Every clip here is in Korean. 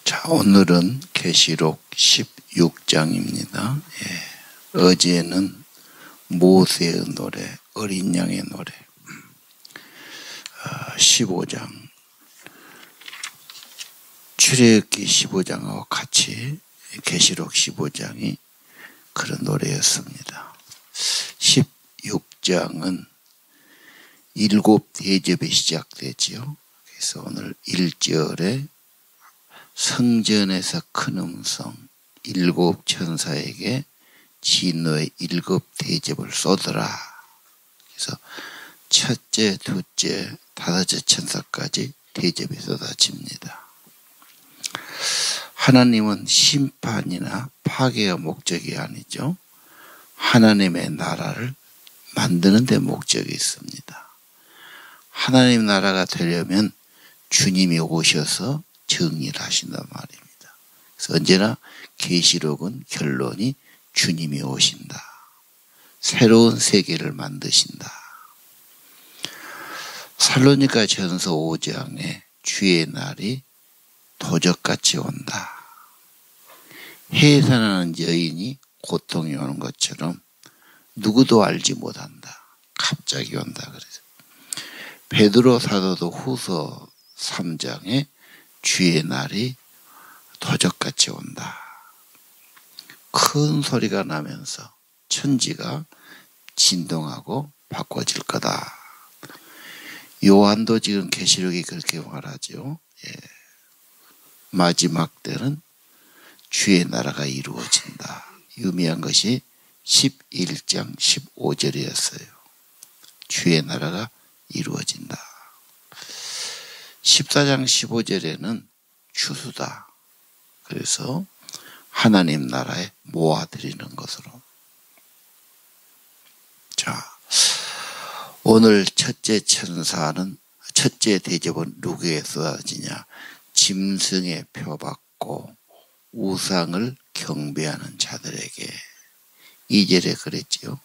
자, 오늘은 계시록 16장입니다. 어제는 모세의 노래, 어린 양의 노래, 15장, 출애굽기 15장하고 같이 계시록 15장이 그런 노래였습니다. 16장은 7대접이 시작되지요. 그래서 오늘 1절에 성전에서 큰 음성 7 천사에게 진노의 7 대접을 쏟으라. 그래서 첫째, 둘째, 다섯째 천사까지 대접이 쏟아집니다. 하나님은 심판이나 파괴가 목적이 아니죠. 하나님의 나라를 만드는 데 목적이 있습니다. 하나님 나라가 되려면 주님이 오셔서 정의를 하신단 말입니다. 그래서 언제나 계시록은 결론이 주님이 오신다. 새로운 세계를 만드신다. 살로니가 전서 5장에 주의 날이 도적같이 온다. 해산하는 여인이 고통이 오는 것처럼 누구도 알지 못한다. 갑자기 온다. 그래서 베드로 사도도 후서 3장에 주의 날이 도적같이 온다. 큰 소리가 나면서 천지가 진동하고 바꿔질 거다. 요한도 지금 계시록이 그렇게 말하죠. 마지막 때는 주의 나라가 이루어진다. 유명한 것이 11장 15절이었어요. 주의 나라가 이루어진다. 14장 15절에는 추수다. 그래서 하나님 나라에 모아드리는 것으로. 자, 오늘 첫째 천사는, 첫째 대접은 누구에게 쏟아지냐? 짐승의 표받고 우상을 경배하는 자들에게. 2절에 그랬지요.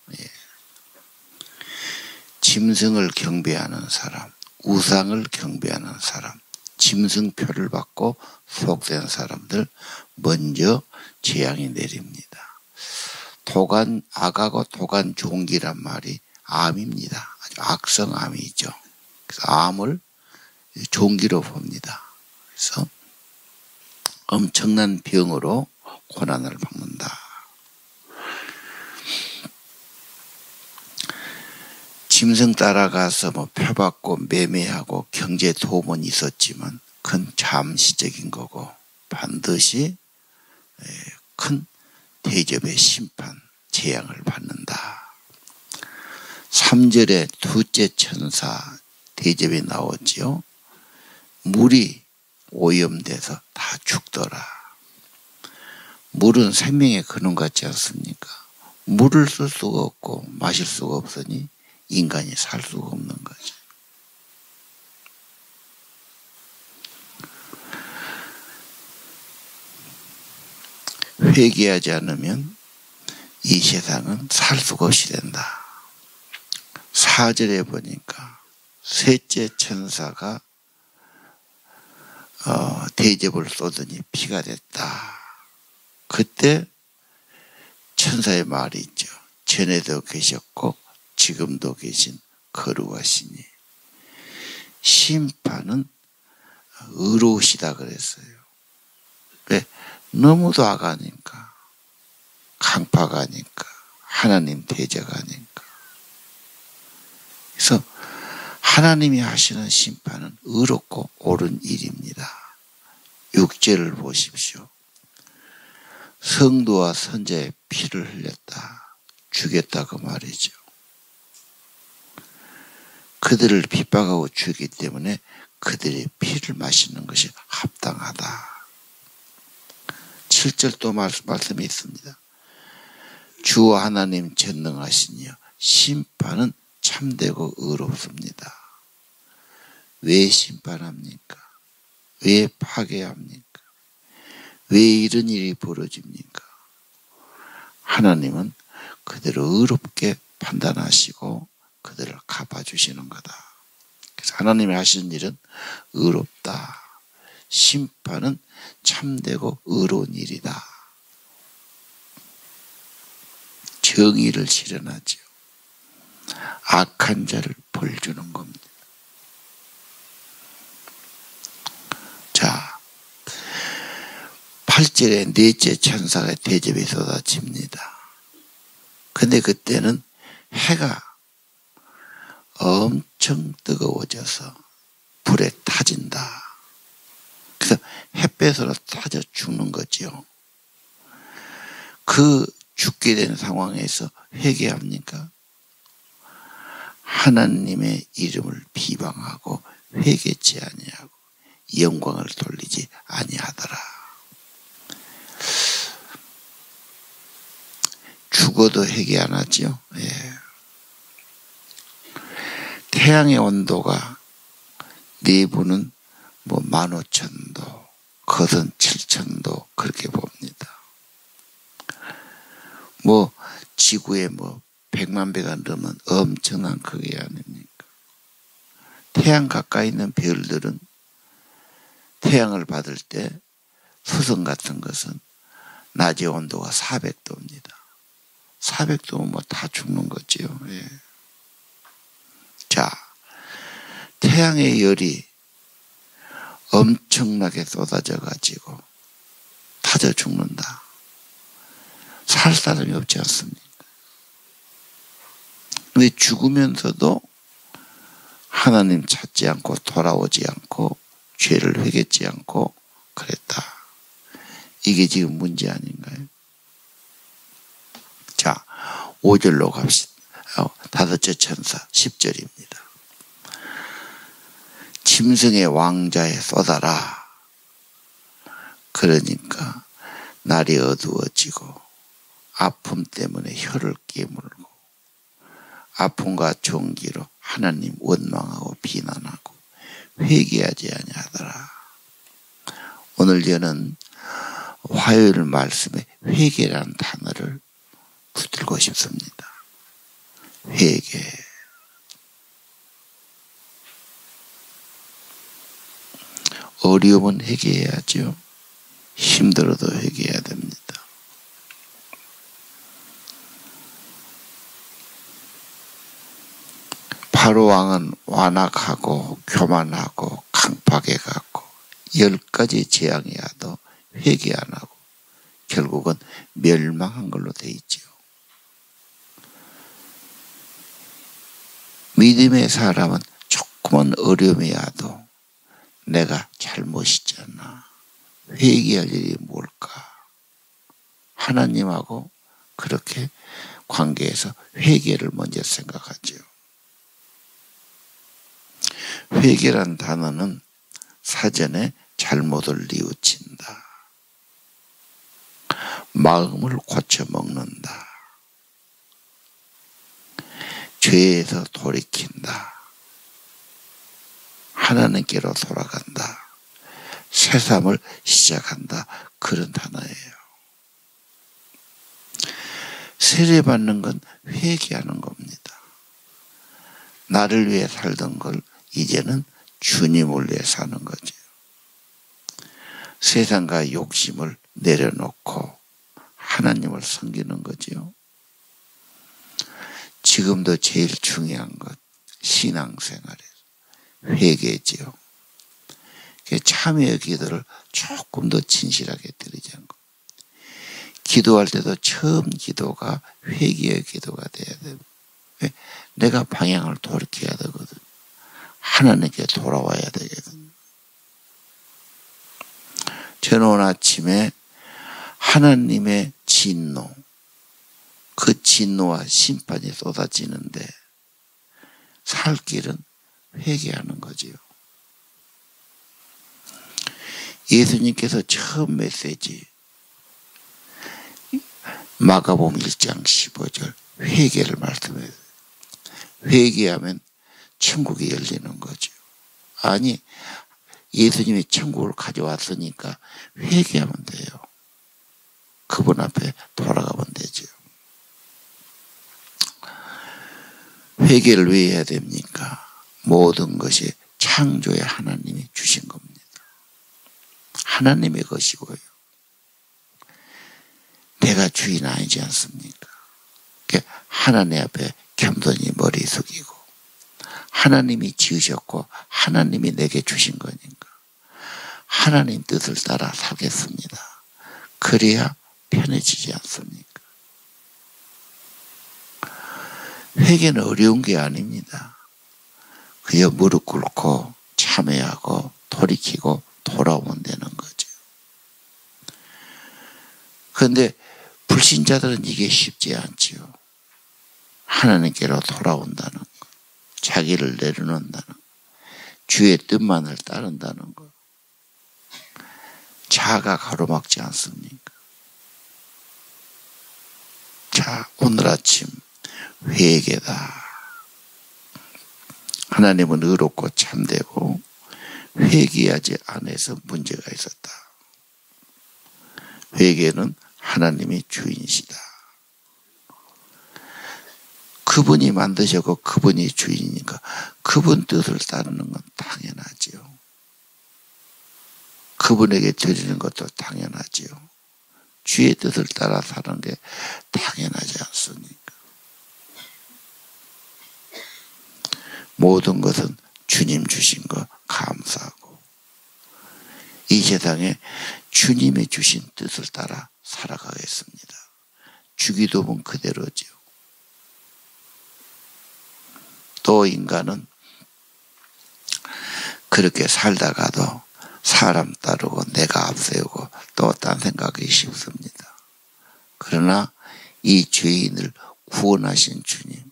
짐승을 경배하는 사람, 우상을 경배하는 사람, 짐승표를 받고 속된 사람들 먼저 재앙이 내립니다. 도간 악하고 도간 종기란 말이 암입니다. 아주 악성암이죠. 그래서 암을 종기로 봅니다. 그래서 엄청난 병으로 고난을 받는다. 짐승 따라가서 표받고 매매하고 경제 도움은 있었지만 그건 잠시적인 거고 반드시 큰 대접의 심판, 재앙을 받는다. 3절에 둘째 천사 대접이 나오지요. 물이 오염돼서 다 죽더라. 물은 생명의 근원 같지 않습니까? 물을 쓸 수가 없고 마실 수가 없으니 인간이 살 수가 없는 거죠. 회개하지 않으면 이 세상은 살 수가 없이 된다. 4절에 보니까 셋째 천사가 대접을 쏟으니 피가 됐다. 그때 천사의 말이 있죠. 전에도 계셨고 지금도 계신 거룩하시니. 심판은 의로우시다 그랬어요. 왜? 너무도 악하니까, 강팍하니까, 하나님 대적하니까. 그래서 하나님이 하시는 심판은 의롭고 옳은 일입니다. 6절을 보십시오. 성도와 선자의 피를 흘렸다. 죽였다 그 말이죠. 그들을 핍박하고 죽이기 때문에 그들의 피를 마시는 것이 합당하다. 7절 또 말씀이 있습니다. 주 하나님 전능하시니요 심판은 참되고 의롭습니다. 왜 심판합니까? 왜 파괴합니까? 왜 이런 일이 벌어집니까? 하나님은 그대로 의롭게 판단하시고 그들을 갚아주시는 거다. 그래서 하나님이 하시는 일은 의롭다. 심판은 참되고 의로운 일이다. 정의를 실현하죠. 악한 자를 벌 주는 겁니다. 자, 8절에 넷째 천사가 대접이 쏟아집니다. 근데 그때는 해가 엄청 뜨거워져서 불에 타진다. 그래서 햇볕으로 타져 죽는 거죠. 그 죽게 된 상황에서 회개합니까? 하나님의 이름을 비방하고 회개치 아니하고 영광을 돌리지 아니하더라. 죽어도 회개 안 하지요. 예. 태양의 온도가 내부는 15,000도, 겉은 7,000도 그렇게 봅니다. 지구에 100만 배가 넘는 엄청난 크기 아닙니까? 태양 가까이 있는 별들은 태양을 받을 때 수성 같은 것은 낮의 온도가 400도입니다. 400도면 다 죽는 거지요. 예. 자, 태양의 열이 엄청나게 쏟아져 가지고 타져 죽는다. 살 사람이 없지 않습니까? 근데 죽으면서도 하나님 찾지 않고 돌아오지 않고 죄를 회개치 않고 그랬다. 이게 지금 문제 아닌가요? 자, 5절로 갑시다. 다섯째 천사 10절입니다. 짐승의 왕자에 쏟아라. 그러니까 날이 어두워지고 아픔 때문에 혀를 깨물고 아픔과 종기로 하나님 원망하고 비난하고 회개하지 아니하더라. 오늘 저는 화요일 말씀에 회개라는 단어를 붙들고 싶습니다. 회개. 어려우면 회개해야죠. 힘들어도 회개해야 됩니다. 바로 왕은 완악하고 교만하고 강팍해 갖고 10가지 재앙이 와도 회개 안 하고 결국은 멸망한 걸로 돼 있죠. 믿음의 사람은 조그만 어려움이 와도 내가 잘못이잖아. 회개할 일이 뭘까? 하나님하고 그렇게 관계에서 회개를 먼저 생각하죠. 회개란 단어는 사전에 잘못을 뉘우친다. 마음을 고쳐먹는다. 죄에서 돌이킨다. 하나님께로 돌아간다. 새삼을 시작한다. 그런 단어예요. 세례받는 건 회개하는 겁니다. 나를 위해 살던 걸 이제는 주님을 위해 사는 거죠. 세상과 욕심을 내려놓고 하나님을 섬기는 거죠. 지금도 제일 중요한 것, 신앙생활에서 회개지요. 참여 기도를 조금 더 진실하게 드리자는 것. 기도할 때도 처음 기도가 회개의 기도가 돼야 돼요. 왜? 내가 방향을 돌이켜야 되거든. 하나님께 돌아와야 되거든. 저는 오늘 아침에 하나님의 진노, 그 진노와 심판이 쏟아지는데 살 길은 회개하는 거지요. 예수님께서 처음 메시지 마가복음 1장 15절 회개를 말씀해요. 회개하면 천국이 열리는 거죠. 아니, 예수님이 천국을 가져왔으니까 회개하면 돼요. 그분 앞에 돌아가면 되죠. 회개를 왜 해야 됩니까? 모든 것이 창조의 하나님이 주신 겁니다. 하나님의 것이고요. 내가 주인 아니지 않습니까? 하나님 앞에 겸손히 머리 숙이고 하나님이 지으셨고 하나님이 내게 주신 거니까 하나님 뜻을 따라 살겠습니다. 그래야 편해지지 않습니까? 회개는 어려운 게 아닙니다. 그저 무릎 꿇고 참회하고 돌이키고 돌아오면 되는 거죠. 그런데 불신자들은 이게 쉽지 않지요. 하나님께로 돌아온다는 것, 자기를 내려놓는다는 것, 주의 뜻만을 따른다는 것, 자아가 가로막지 않습니까? 자, 오늘 아침 회개다. 하나님은 의롭고 참되고 회개하지 않아서 문제가 있었다. 회개는 하나님이 주인이시다. 그분이 만드셨고 그분이 주인이니까 그분 뜻을 따르는 건 당연하지요. 그분에게 드리는 것도 당연하지요. 주의 뜻을 따라 사는 게 당연하지 않습니까? 모든 것은 주님 주신 거 감사하고 이 세상에 주님이 주신 뜻을 따라 살아가겠습니다. 주기도문 그대로죠. 또 인간은 그렇게 살다가도 사람 따르고 내가 앞세우고 또 딴 생각이 쉽습니다. 그러나 이 죄인을 구원하신 주님,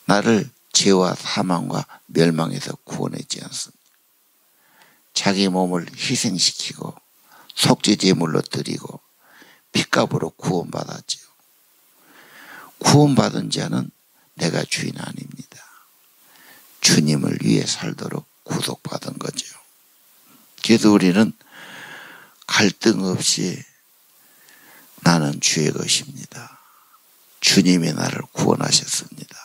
나를 죄와 사망과 멸망에서 구원했지 않습니까? 자기 몸을 희생시키고 속죄제물로 드리고 핏값으로 구원받았지요. 구원받은 자는 내가 주인 아닙니다. 주님을 위해 살도록 구속받은 거죠. 그래서 우리는 갈등 없이 나는 주의 것입니다. 주님이 나를 구원하셨습니다.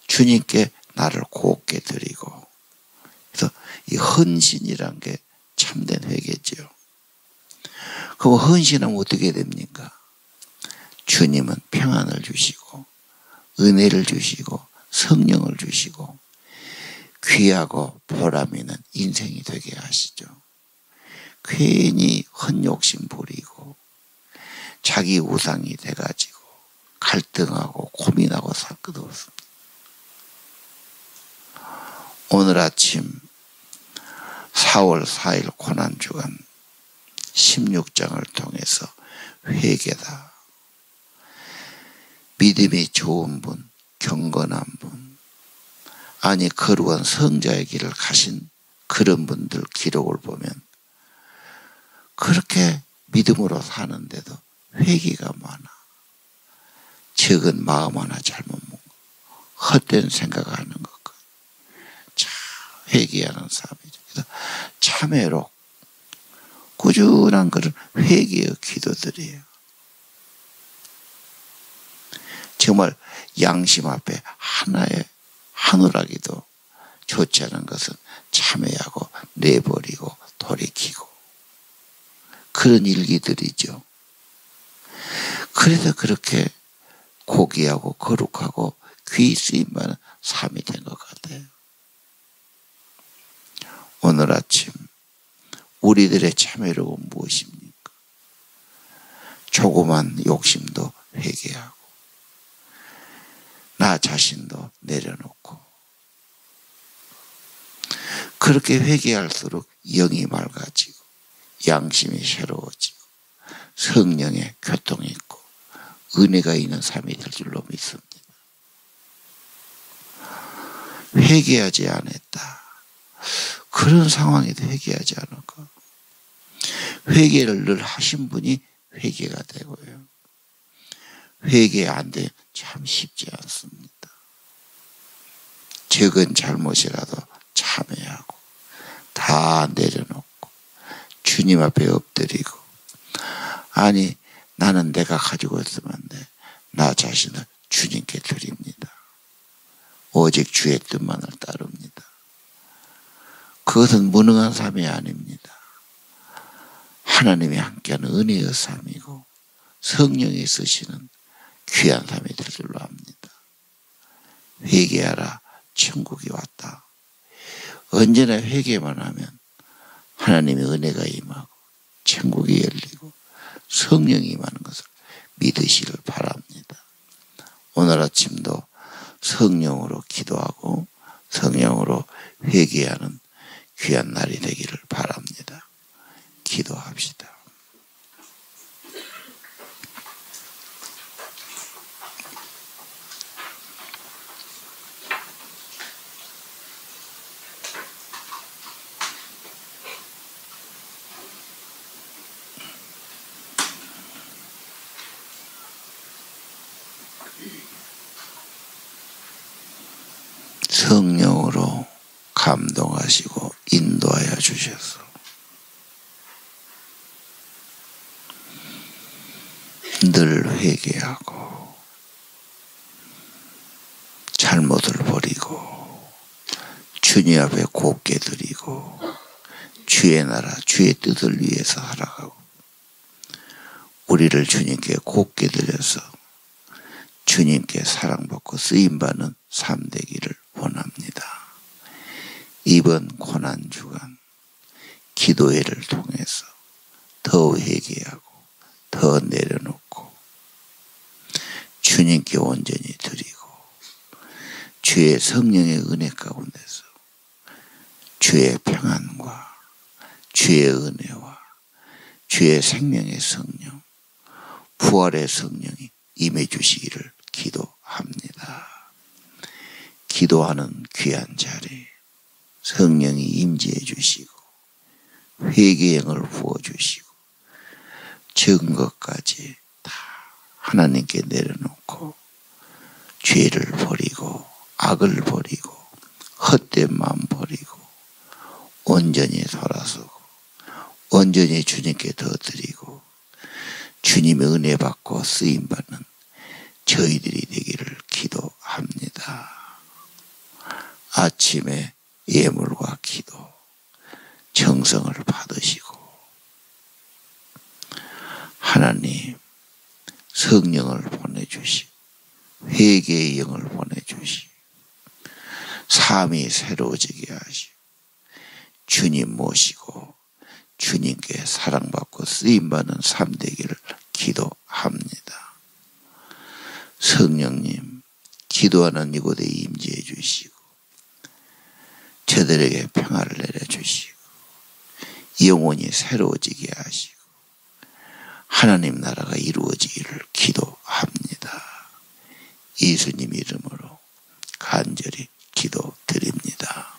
주님께 나를 곱게 드리고, 그래서 이 헌신이란 게 참된 회개죠. 그럼 헌신하면 어떻게 됩니까? 주님은 평안을 주시고 은혜를 주시고 성령을 주시고 귀하고 보람 있는 인생이 되게 하시죠. 괜히 헛욕심 부리고 자기 우상이 돼가지고 갈등하고 고민하고 살 것도 없습니다. 오늘 아침 4월 4일 고난주간 16장을 통해서 회개다. 믿음이 좋은 분, 경건한 분, 아니 거룩한 성자의 길을 가신 그런 분들 기록을 보면 그렇게 믿음으로 사는데도 회개가 많아. 적은 마음 하나 잘못 먹고 헛된 생각하는 것. 참 회개하는 삶이죠. 그래서 참회로 꾸준한 그런 회개의 기도들이에요. 정말 양심 앞에 하나의 하늘하기도 좋지 않은 것은 참회하고 내버리고 돌이키고 그런 일기들이죠. 그래서 그렇게 고귀하고 거룩하고 귀히 쓰임받는 삶이 된 것 같아요. 오늘 아침 우리들의 참회로운 무엇입니까? 조그만 욕심도 회개하고 나 자신도 내려놓고 그렇게 회개할수록 영이 맑아지고 양심이 새로워지고 성령의 교통이 있고 은혜가 있는 삶이 될 줄로 믿습니다. 회개하지 않았다. 그런 상황에도 회개하지 않을까? 회개를 늘 하신 분이 회개가 되고요. 회개 안 돼 참 쉽지 않습니다. 적은 잘못이라도 참회하고 다 내려놓고 주님 앞에 엎드리고 아니 나는 내가 가지고 있으면 안 돼. 나 자신을 주님께 드립니다. 오직 주의 뜻만을 따릅니다. 그것은 무능한 삶이 아닙니다. 하나님이 함께하는 은혜의 삶이고 성령이 쓰시는 귀한 삶이 될 줄로 압니다. 회개하라, 천국이 왔다. 언제나 회개만 하면 하나님의 은혜가 임하고 천국이 열리고 성령이 임하는 것을 믿으시길 바랍니다. 오늘 아침도 성령으로 기도하고 성령으로 회개하는 귀한 날이 되기를 바랍니다. 기도합시다. 성령으로 감동하시고 인도하여 주셔서 늘 회개하고 잘못을 버리고 주님 앞에 곱게 드리고 주의 나라 주의 뜻을 위해서 살아가고 우리를 주님께 곱게 드려서 주님께 사랑받고 쓰임받는 삶 되기를 원합니다. 이번 고난주간 기도회를 통해서 더 회개하고 더 내려놓고 주님께 온전히 드리고 주의 성령의 은혜 가운데서 주의 평안과 주의 은혜와 주의 생명의 성령 부활의 성령이 임해 주시기를 기도합니다. 기도하는 귀한 자리 성령이 임재해 주시고 회개의 영을 부어주시고 적은 것까지 다 하나님께 내려놓고 죄를 버리고 악을 버리고 헛된 마음 버리고 온전히 돌아서고 온전히 주님께 더 드리고 주님의 은혜 받고 쓰임받는 저희들이 되기를 기도합니다. 아침에 예물과 기도 정성을 받으시고 하나님 성령을 보내주시고 회개의 영을 보내주시고 삶이 새로워지게 하시고 주님 모시고 주님께 사랑받고 쓰임받는 삶 되기를 기도합니다. 성령님 기도하는 이곳에 임재해 주시고 저들에게 평화를 내려주시고 영혼이 새로워지게 하시고 하나님 나라가 이루어지기를 기도합니다. 예수님 이름으로 간절히 기도드립니다.